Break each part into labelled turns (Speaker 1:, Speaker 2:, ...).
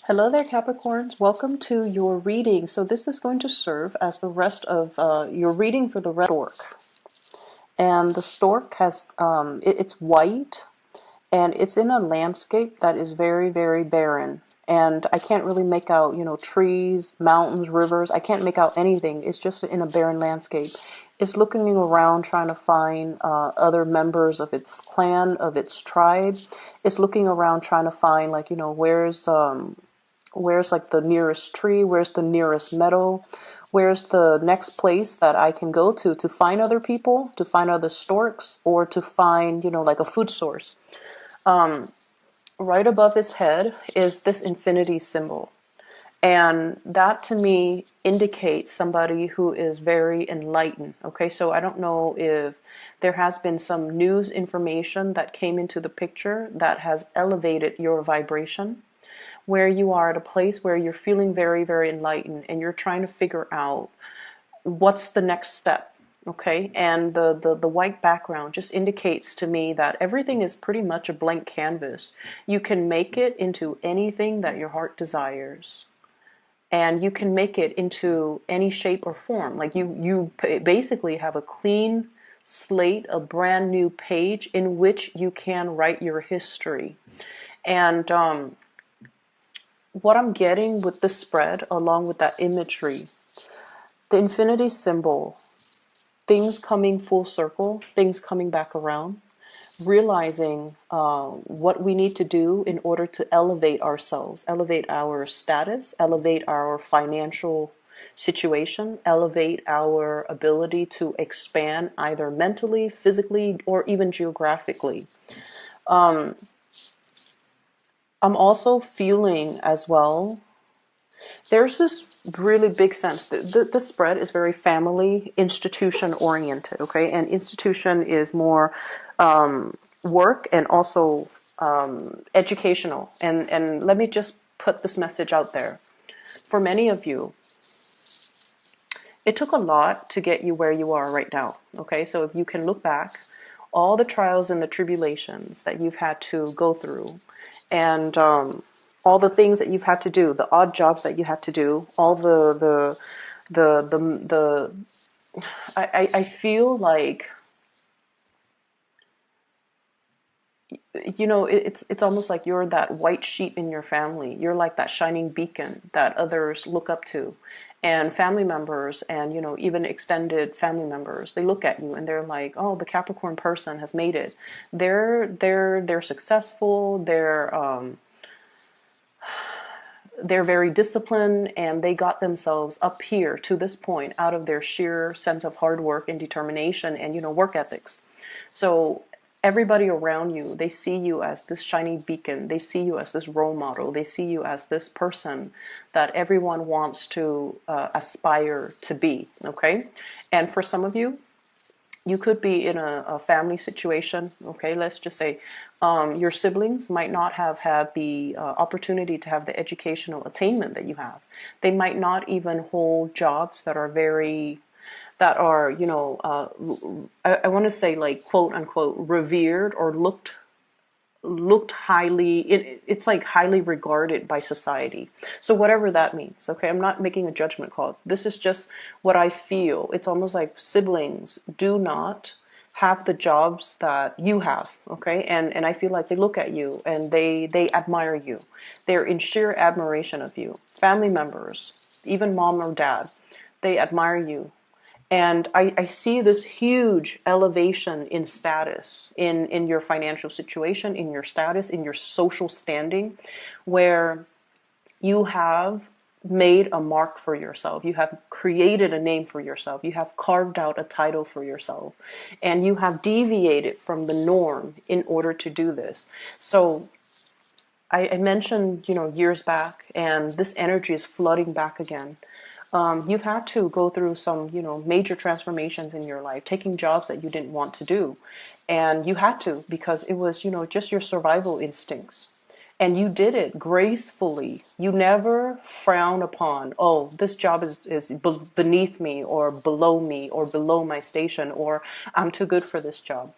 Speaker 1: Hello there, Capricorns. Welcome to your reading. So this is going to serve as the rest of your reading for the red stork. And the stork has, it's white, and it's in a landscape that is very, very barren. And I can't really make out, trees, mountains, rivers. I can't make out anything. It's just in a barren landscape. It's looking around trying to find other members of its clan, of its tribe. It's looking around trying to find, like, where's like the nearest tree, where's the nearest meadow, where's the next place that I can go to find other people, to find other storks, or to find, like a food source. Right above its head is this infinity symbol. And that to me indicates somebody who is very enlightened. Okay, so I don't know if there has been some news information that came into the picture that has elevated your vibration, where you are at a place where you're feeling very, very enlightened and you're trying to figure out what's the next step. Okay, and the white background just indicates to me that everything is pretty much a blank canvas. You can make it into anything that your heart desires, and you can make it into any shape or form. Like you basically have a clean slate, a brand new page in which you can write your history. And what I'm getting with the spread, along with that imagery, the infinity symbol, things coming full circle, things coming back around, realizing what we need to do in order to elevate ourselves, elevate our status, elevate our financial situation, elevate our ability to expand either mentally, physically, or even geographically. I'm also feeling as well, there's this really big sense that the spread is very family, institution oriented, okay? And institution is more work and also educational. And let me just put this message out there. For many of you, it took a lot to get you where you are right now, okay? So if you can look back, all the trials and the tribulations that you've had to go through, and all the things that you've had to do, the odd jobs that you had to do, all I feel like, it's almost like you're that white sheep in your family. You're like that shining beacon that others look up to. And family members and, even extended family members, they look at you and they're like, oh, the Capricorn person has made it. They're successful. They're very disciplined, and they got themselves up here to this point out of their sheer sense of hard work and determination and, work ethics. So everybody around you, they see you as this shiny beacon. They see you as this role model. They see you as this person that everyone wants to aspire to be. Okay. And for some of you, you could be in a family situation. Okay, let's just say your siblings might not have had the opportunity to have the educational attainment that you have. They might not even hold jobs that are I want to say, like, quote unquote revered or looked highly, it's like highly regarded by society. So whatever that means, okay, I'm not making a judgment call. This is just what I feel. It's almost like siblings do not have the jobs that you have, okay, and I feel like they look at you and they admire you. They're in sheer admiration of you. Family members, even mom or dad, they admire you. And I see this huge elevation in status, in your financial situation, in your status, in your social standing, where you have made a mark for yourself. You have created a name for yourself. You have carved out a title for yourself. And you have deviated from the norm in order to do this. So I mentioned, years back, and this energy is flooding back again. You've had to go through some, major transformations in your life, taking jobs that you didn't want to do. And you had to, because it was, just your survival instincts. And you did it gracefully. You never frown upon, oh, this job is beneath me or below my station, or I'm too good for this job.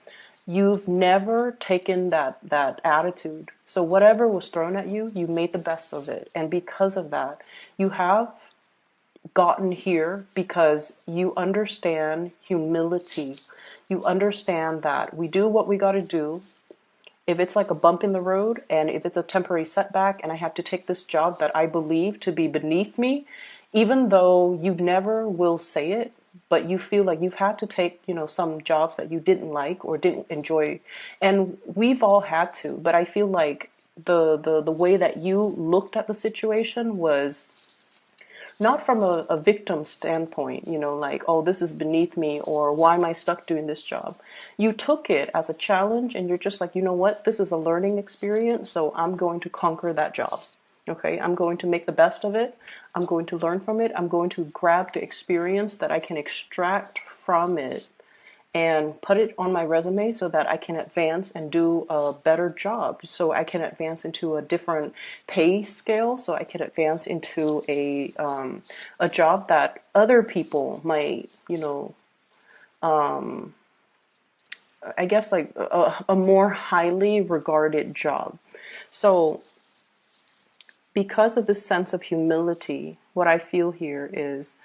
Speaker 1: You've never taken that attitude. So whatever was thrown at you, you made the best of it. And because of that, you have gotten here because you understand humility. You understand that we do what we got to do. If it's like a bump in the road and if it's a temporary setback and I have to take this job that I believe to be beneath me, even though you never will say it, but you feel like you've had to take, some jobs that you didn't like or didn't enjoy. And we've all had to, but I feel like the way that you looked at the situation was not from a victim standpoint, like, oh, this is beneath me, or why am I stuck doing this job? You took it as a challenge and you're just like, you know what, this is a learning experience, so I'm going to conquer that job. Okay, I'm going to make the best of it. I'm going to learn from it. I'm going to grab the experience that I can extract from it and put it on my resume so that I can advance and do a better job. So I can advance into a different pay scale. So I can advance into a job that other people might, I guess like a more highly regarded job. So because of this sense of humility, what I feel here is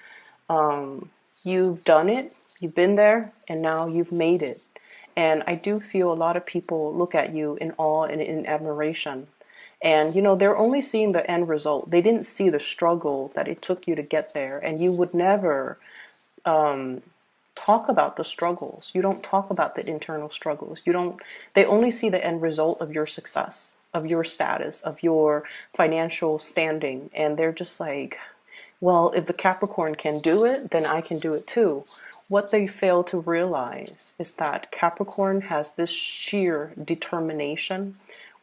Speaker 1: you've done it, you've been there, and now you've made it. And I do feel a lot of people look at you in awe and in admiration. And, they're only seeing the end result. They didn't see the struggle that it took you to get there. And you would never talk about the struggles. You don't talk about the internal struggles. They only see the end result of your success, of your status, of your financial standing. And they're just like, well, if the Capricorn can do it, then I can do it too. What they fail to realize is that Capricorn has this sheer determination.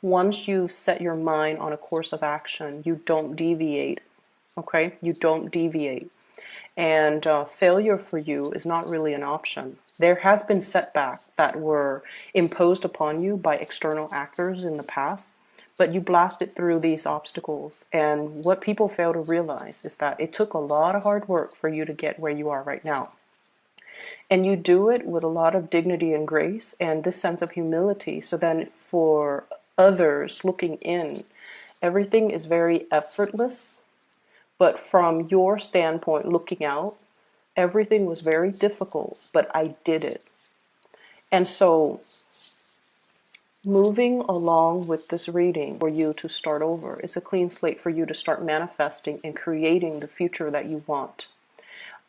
Speaker 1: Once you set your mind on a course of action, you don't deviate. Okay? You don't deviate. And failure for you is not really an option. There has been setbacks that were imposed upon you by external actors in the past, but you blasted through these obstacles. And what people fail to realize is that it took a lot of hard work for you to get where you are right now. And you do it with a lot of dignity and grace and this sense of humility. So then for others looking in, everything is very effortless. But from your standpoint looking out, everything was very difficult, but I did it. And so moving along with this reading for you to start over is a clean slate for you to start manifesting and creating the future that you want.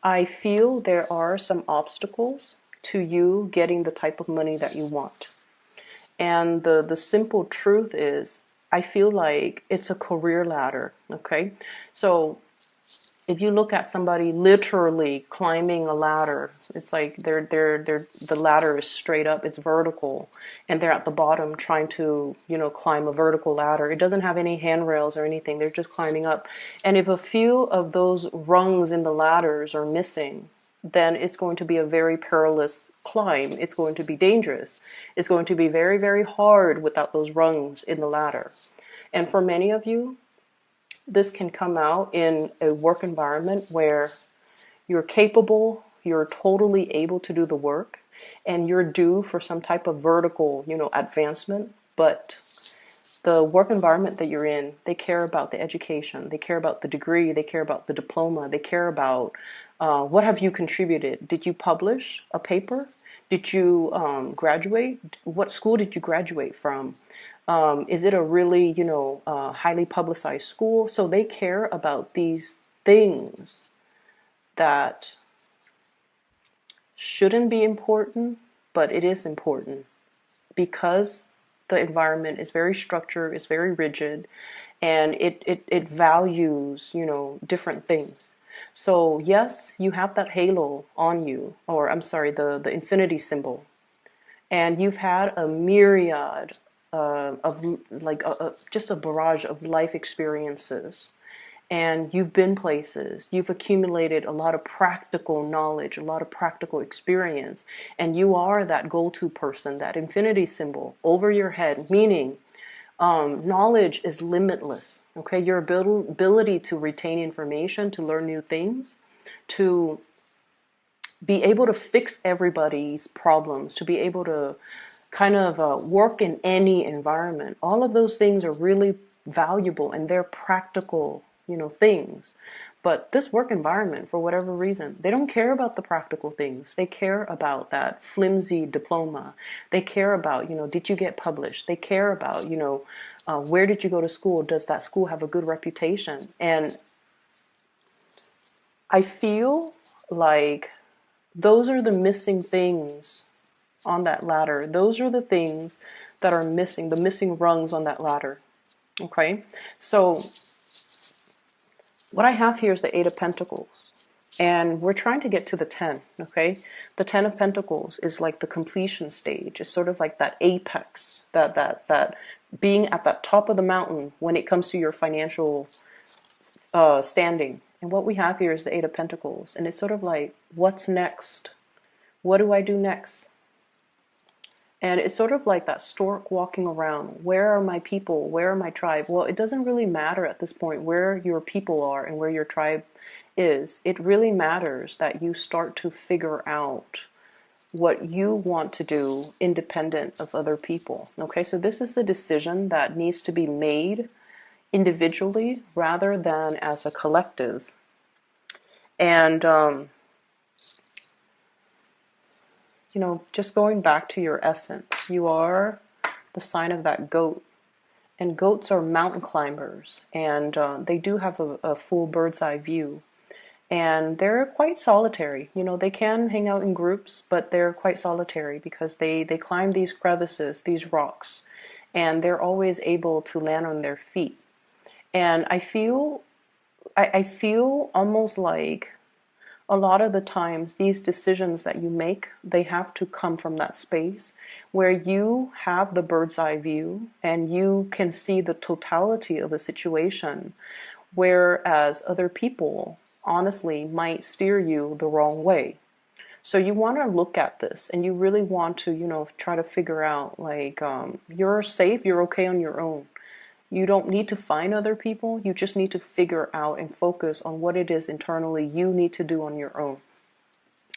Speaker 1: I feel there are some obstacles to you getting the type of money that you want. And the simple truth is, I feel like it's a career ladder, okay? So if you look at somebody literally climbing a ladder, it's like the ladder is straight up, it's vertical, and they're at the bottom trying to, climb a vertical ladder. It doesn't have any handrails or anything. They're just climbing up. And if a few of those rungs in the ladders are missing, then it's going to be a very perilous climb. It's going to be dangerous. It's going to be very, very hard without those rungs in the ladder. And for many of you, this can come out in a work environment where you're capable, you're totally able to do the work, and you're due for some type of vertical, advancement. But the work environment that you're in, they care about the education, they care about the degree, they care about the diploma, they care about what have you contributed? Did you publish a paper? Did you graduate? What school did you graduate from? Is it a really, highly publicized school? So they care about these things that shouldn't be important, but it is important because the environment is very structured, it's very rigid, and it values, different things. So yes, you have that halo on you, or I'm sorry, the infinity symbol, and you've had a myriad of like just a barrage of life experiences, and you've been places, you've accumulated a lot of practical knowledge, a lot of practical experience, and you are that go-to person, that infinity symbol over your head, meaning knowledge is limitless. Okay, your ability to retain information, to learn new things, to be able to fix everybody's problems, to be able to kind of work in any environment. All of those things are really valuable and they're practical, things. But this work environment, for whatever reason, they don't care about the practical things. They care about that flimsy diploma. They care about, did you get published? They care about, where did you go to school? Does that school have a good reputation? And I feel like those are the missing things on that ladder. Those are the things that are missing, the missing rungs on that ladder. Okay? So what I have here is the Eight of Pentacles. And we're trying to get to the 10, okay? The 10 of Pentacles is like the completion stage. It's sort of like that apex, that being at that top of the mountain when it comes to your financial standing. And what we have here is the Eight of Pentacles. And it's sort of like, what's next? What do I do next? And it's sort of like that stork walking around. Where are my people? Where are my tribe? Well, it doesn't really matter at this point where your people are and where your tribe is. It really matters that you start to figure out what you want to do independent of other people. Okay, so this is the decision that needs to be made individually rather than as a collective. And just going back to your essence, you are the sign of that goat. And goats are mountain climbers, and they do have a full bird's eye view. And they're quite solitary. They can hang out in groups, but they're quite solitary because they climb these crevices, these rocks, and they're always able to land on their feet. And I feel almost like a lot of the times these decisions that you make, they have to come from that space where you have the bird's eye view and you can see the totality of a situation, whereas other people honestly might steer you the wrong way. So you want to look at this and you really want to, try to figure out like, you're safe, you're okay on your own. You don't need to find other people. You just need to figure out and focus on what it is internally you need to do on your own.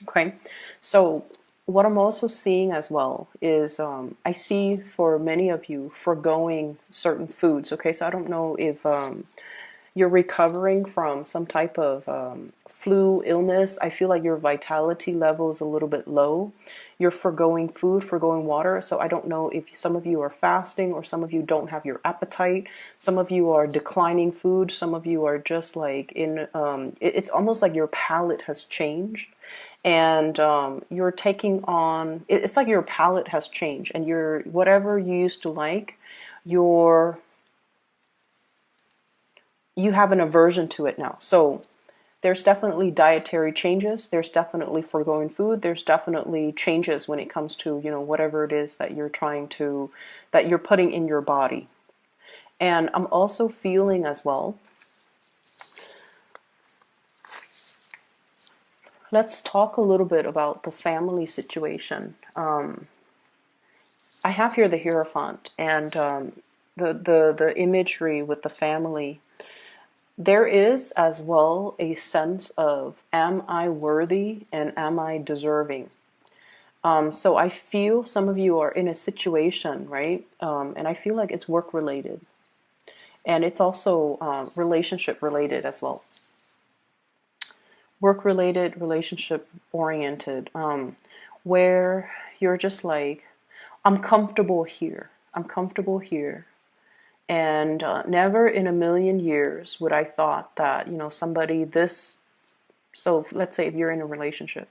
Speaker 1: Okay. So what I'm also seeing as well is I see for many of you foregoing certain foods. Okay. So I don't know if you're recovering from some type of flu illness. I feel like your vitality level is a little bit low. You're foregoing food, foregoing water. So I don't know if some of you are fasting or some of you don't have your appetite. Some of you are declining food. Some of you are just like it's almost like your palate has changed. And you're taking on, it's like your palate has changed. And you're, whatever you used to like, you have an aversion to it now. So there's definitely dietary changes. There's definitely foregoing food. There's definitely changes when it comes to, whatever it is that that you're putting in your body. And I'm also feeling as well, let's talk a little bit about the family situation. I have here the Hierophant and the imagery with the family. There is as well a sense of, am I worthy and am I deserving? So I feel some of you are in a situation, right? And I feel like it's work related. And it's also relationship related as well. Work related, relationship oriented, where you're just like, I'm comfortable here. I'm comfortable here. And never in a million years would I thought that, somebody this, so let's say if you're in a relationship,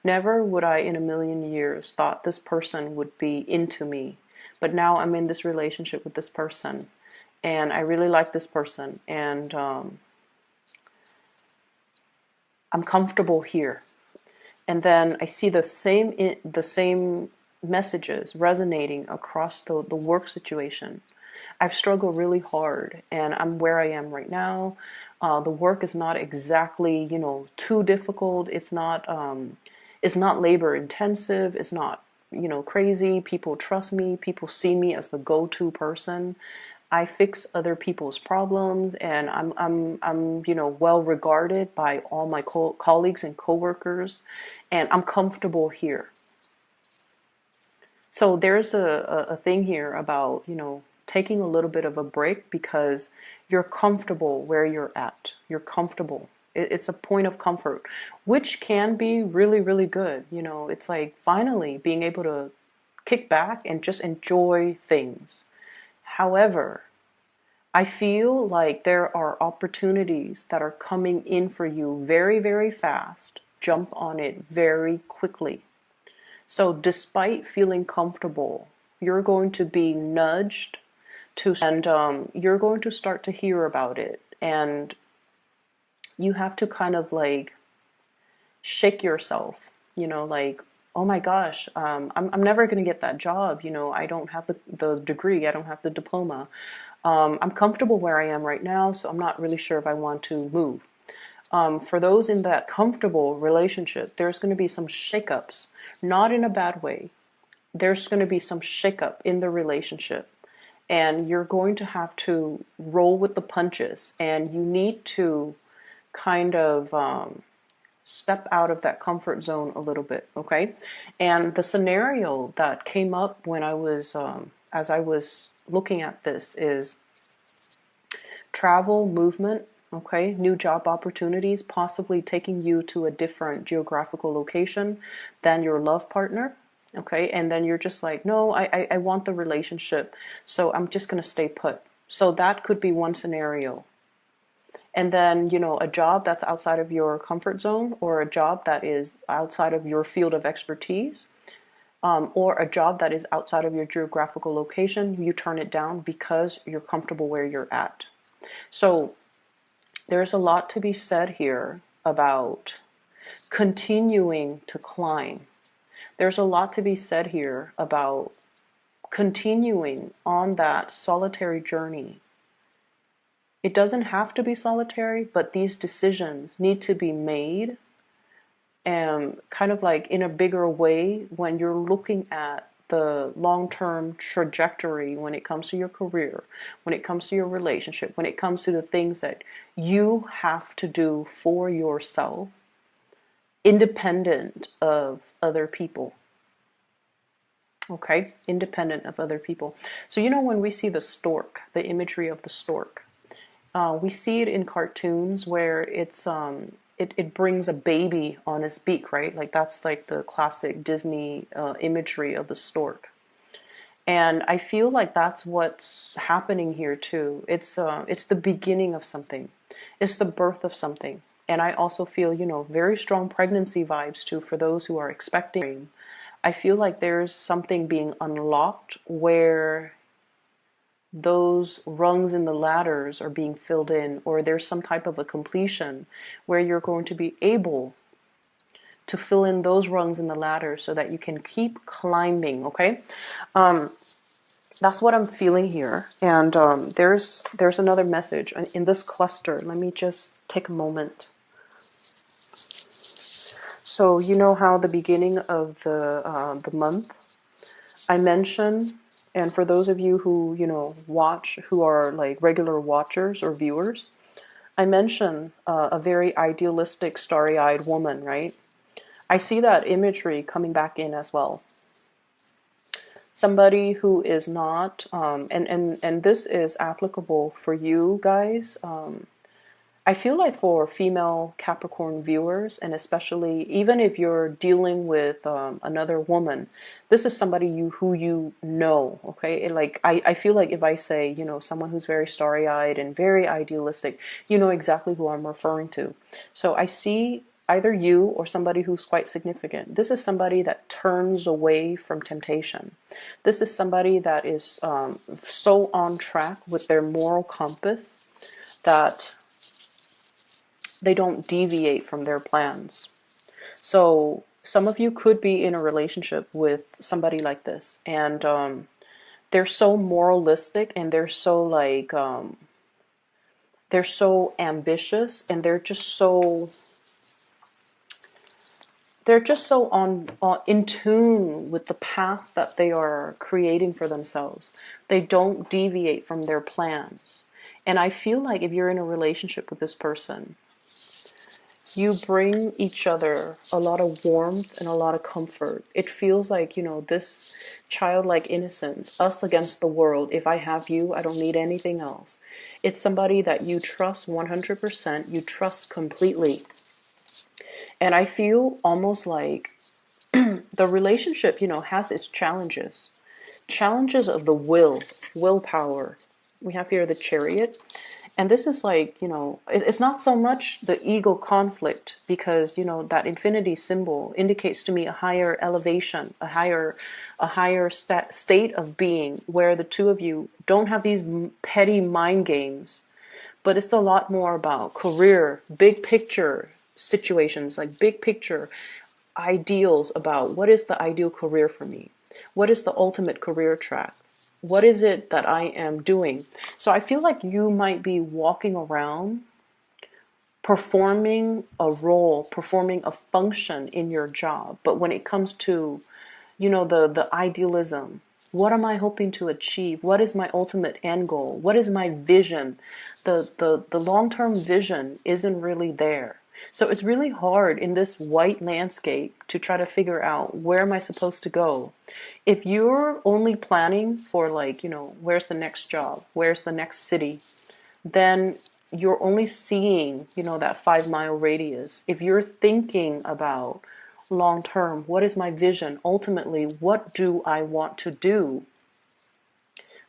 Speaker 1: never would I in a million years thought this person would be into me. But now I'm in this relationship with this person and I really like this person and I'm comfortable here. And then I see the same messages resonating across the work situation. I've struggled really hard and I'm where I am right now. The work is not exactly, too difficult. It's not labor intensive. It's not, crazy. People trust me. People see me as the go-to person. I fix other people's problems and I'm well regarded by all my colleagues and coworkers and I'm comfortable here. So there's a thing here about, you know, taking a little bit of a break because you're comfortable where you're at. You're comfortable. It's a point of comfort, which can be really, really good. You know, it's like finally being able to kick back and just enjoy things. However, I feel like there are opportunities that are coming in for you very, very fast. Jump on it very quickly. So despite feeling comfortable, you're going to be nudged to, and you're going to start to hear about it. And you have to kind of like shake yourself, you know, like, oh my gosh, I'm never going to get that job. You know, I don't have the degree, I don't have the diploma. I'm comfortable where I am right now, so I'm not really sure if I want to move. For those in that comfortable relationship, there's going to be some shakeups, not in a bad way. There's going to be some shakeup in the relationship, and you're going to have to roll with the punches, and you need to kind of step out of that comfort zone a little bit, okay? And the scenario that came up when I was, as I was looking at this, is travel, movement, okay, new job opportunities, possibly taking you to a different geographical location than your love partner, okay, and then you're just like, no, I want the relationship, so I'm just going to stay put. So that could be one scenario. And then, you know, a job that's outside of your comfort zone, or a job that is outside of your field of expertise, or a job that is outside of your geographical location, you turn it down because you're comfortable where you're at. So there's a lot to be said here about continuing to climb. There's a lot to be said here about continuing on that solitary journey. It doesn't have to be solitary, but these decisions need to be made kind of like in a bigger way when you're looking at the long-term trajectory when it comes to your career, when it comes to your relationship, when it comes to the things that you have to do for yourself, independent of other people. Okay, independent of other people. So, you know, when we see the stork, the imagery of the stork, we see it in cartoons where it brings a baby on its beak, right? Like that's like the classic Disney imagery of the stork. And I feel like that's what's happening here too. It's the beginning of something. It's the birth of something. And I also feel, you know, very strong pregnancy vibes too for those who are expecting. I feel like there's something being unlocked where those rungs in the ladders are being filled in, or there's some type of a completion where you're going to be able to fill in those rungs in the ladder so that you can keep climbing, okay? That's what I'm feeling here. And there's another message in this cluster. Let me just take a moment. So you know how the beginning of the month I mentioned, and for those of you who, you know, watch, who are like regular watchers or viewers, I mentioned a very idealistic, starry-eyed woman, right? I see that imagery coming back in as well. Somebody who is not, and this is applicable for you guys. I feel like for female Capricorn viewers, and especially even if you're dealing with another woman, this is somebody who you know, okay? And like I feel like if I say, you know, someone who's very starry-eyed and very idealistic, you know exactly who I'm referring to. So I see either you or somebody who's quite significant. This is somebody that turns away from temptation. This is somebody that is so on track with their moral compass that they don't deviate from their plans. So some of you could be in a relationship with somebody like this, and they're so moralistic, and they're so like they're so ambitious, and they're just so on in tune with the path that they are creating for themselves. They don't deviate from their plans. And I feel like if you're in a relationship with this person, You bring each other a lot of warmth and a lot of comfort. It feels like, this childlike innocence, us against the world. If I have you, I don't need anything else. It's somebody that you trust 100%, you trust completely. And I feel almost like the relationship, has its challenges. Challenges of the willpower. We have here the Chariot. And this is like, it's not so much the ego conflict, because, that infinity symbol indicates to me a higher elevation, a higher state of being, where the two of you don't have these petty mind games, but it's a lot more about career, big picture situations, like big picture ideals about what is the ideal career for me? What is the ultimate career track? What is it that I am doing? So I feel like you might be walking around performing a role, performing a function in your job. But when it comes to, the idealism, what am I hoping to achieve? What is my ultimate end goal? What is my vision? The long-term vision isn't really there. So it's really hard in this white landscape to try to figure out, where am I supposed to go? If you're only planning for, like, where's the next job? Where's the next city? Then you're only seeing, that 5 mile radius. If you're thinking about long term, what is my vision? Ultimately, what do I want to do?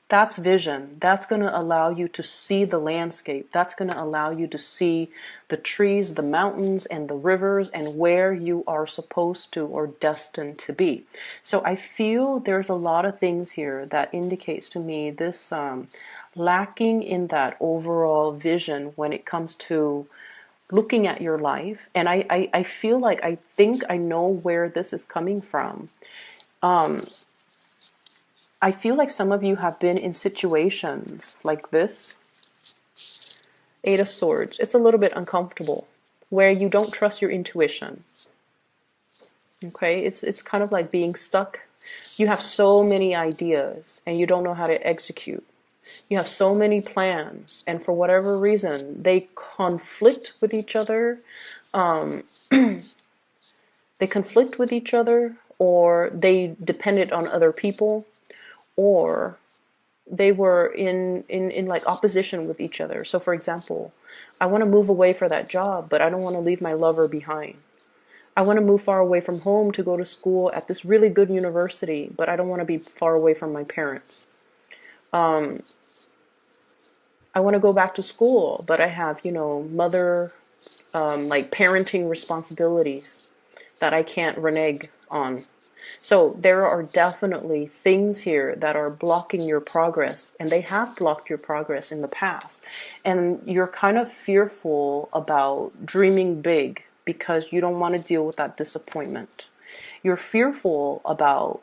Speaker 1: That's vision. That's going to allow you to see the landscape. That's going to allow you to see the trees, the mountains, and the rivers, and where you are supposed to or destined to be. So I feel there's a lot of things here that indicates to me this lacking in that overall vision when it comes to looking at your life. And I feel like I think I know where this is coming from. I feel like some of you have been in situations like this. 8 of Swords. It's a little bit uncomfortable, where you don't trust your intuition. Okay, it's kind of like being stuck. You have so many ideas and you don't know how to execute. You have so many plans, and for whatever reason, they conflict with each other. They conflict with each other, or they depended on other people, or they were in like opposition with each other. So for example, I want to move away for that job, but I don't want to leave my lover behind. I want to move far away from home to go to school at this really good university, but I don't want to be far away from my parents. I want to go back to school, but I have, mother, like parenting responsibilities that I can't renege on. So there are definitely things here that are blocking your progress, and they have blocked your progress in the past. And you're kind of fearful about dreaming big because you don't want to deal with that disappointment. You're fearful about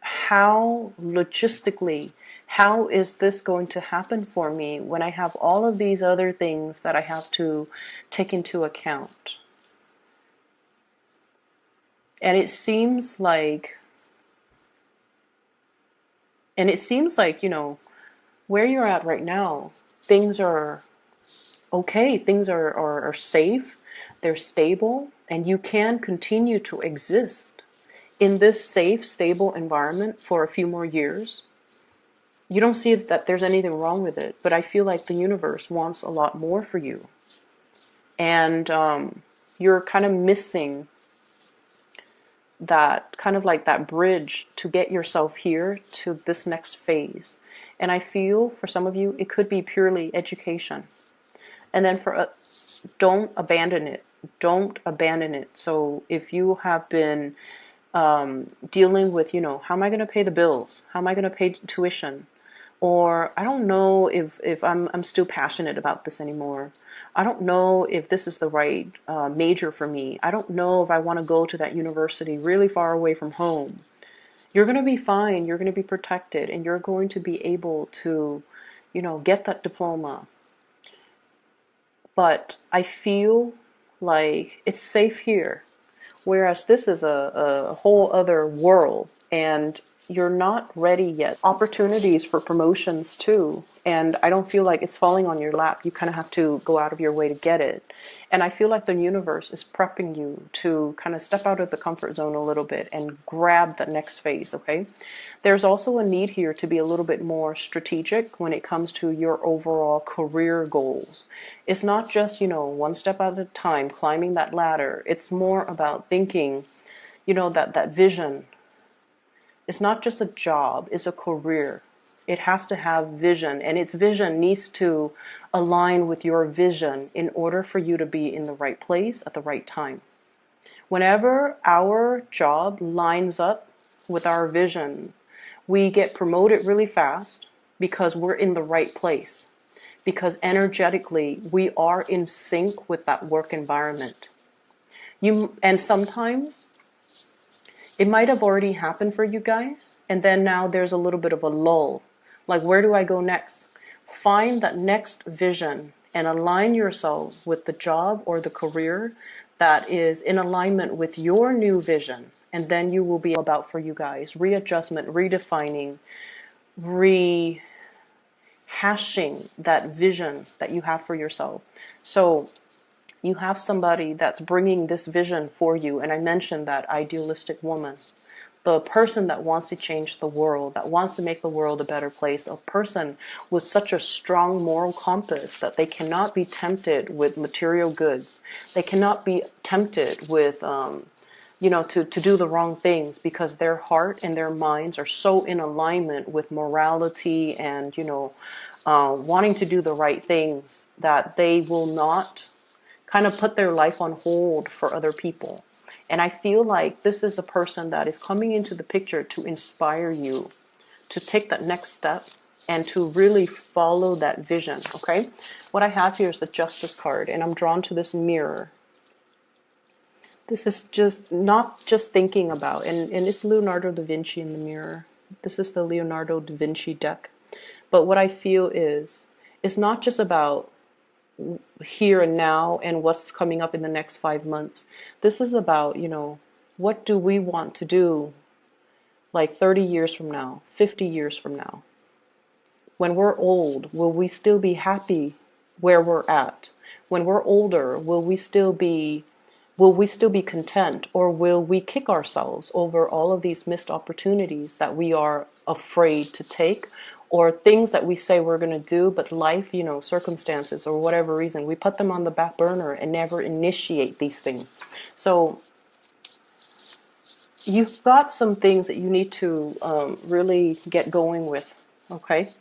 Speaker 1: how logistically, how is this going to happen for me when I have all of these other things that I have to take into account. And it seems like, where you're at right now, things are okay, things are safe, they're stable, and you can continue to exist in this safe, stable environment for a few more years. You don't see that there's anything wrong with it, but I feel like the universe wants a lot more for you. And you're kind of missing that, kind of like that bridge to get yourself here to this next phase. And I feel for some of you, it could be purely education. And then don't abandon it. Don't abandon it. So if you have been dealing with, how am I going to pay the bills? How am I going to pay tuition? Or I don't know if I'm still passionate about this anymore. I don't know if this is the right major for me. I don't know if I want to go to that university really far away from home. You're going to be fine. You're going to be protected, and you're going to be able to, get that diploma. But I feel like it's safe here, whereas this is a whole other world, and you're not ready yet. Opportunities for promotions too. And I don't feel like it's falling on your lap. You kind of have to go out of your way to get it. And I feel like the universe is prepping you to kind of step out of the comfort zone a little bit and grab the next phase, okay? There's also a need here to be a little bit more strategic when it comes to your overall career goals. It's not just, one step at a time, climbing that ladder. It's more about thinking, that vision. It's not just a job, it's a career. It has to have vision, and its vision needs to align with your vision in order for you to be in the right place at the right time. Whenever our job lines up with our vision, we get promoted really fast because we're in the right place. Because energetically, we are in sync with that work environment. And sometimes it might have already happened for you guys, and then now there's a little bit of a lull. Like, where do I go next? Find that next vision and align yourself with the job or the career that is in alignment with your new vision. And then you will be about for you guys. Readjustment, redefining, rehashing that vision that you have for yourself. So you have somebody that's bringing this vision for you. And I mentioned that idealistic woman, the person that wants to change the world, that wants to make the world a better place, a person with such a strong moral compass that they cannot be tempted with material goods. They cannot be tempted with, to do the wrong things, because their heart and their minds are so in alignment with morality and, wanting to do the right things, that they will not kind of put their life on hold for other people. And I feel like this is a person that is coming into the picture to inspire you to take that next step and to really follow that vision, okay? What I have here is the Justice card, and I'm drawn to this mirror. This is just not just thinking about, and it's Leonardo da Vinci in the mirror. This is the Leonardo da Vinci deck. But what I feel is, it's not just about here and now and what's coming up in the next 5 months. This is about, what do we want to do like 30 years from now, 50 years from now? When we're old, will we still be happy where we're at? When we're older, will we still be content, or will we kick ourselves over all of these missed opportunities that we are afraid to take, or things that we say we're going to do, but life, circumstances or whatever reason, we put them on the back burner and never initiate these things. So you've got some things that you need to really get going with, okay?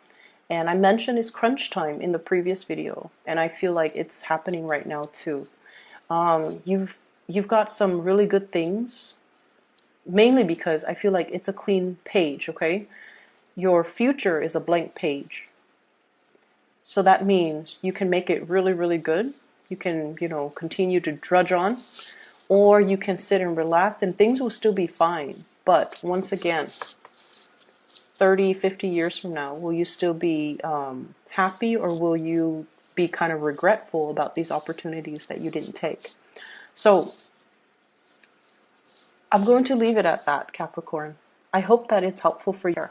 Speaker 1: And I mentioned it's crunch time in the previous video, and I feel like it's happening right now too. You've got some really good things, mainly because I feel like it's a clean page, okay? Your future is a blank page. So that means you can make it really, really good. You can, continue to drudge on, or you can sit and relax and things will still be fine. But once again, 30, 50 years from now, will you still be happy, or will you be kind of regretful about these opportunities that you didn't take? So I'm going to leave it at that, Capricorn. I hope that it's helpful for you.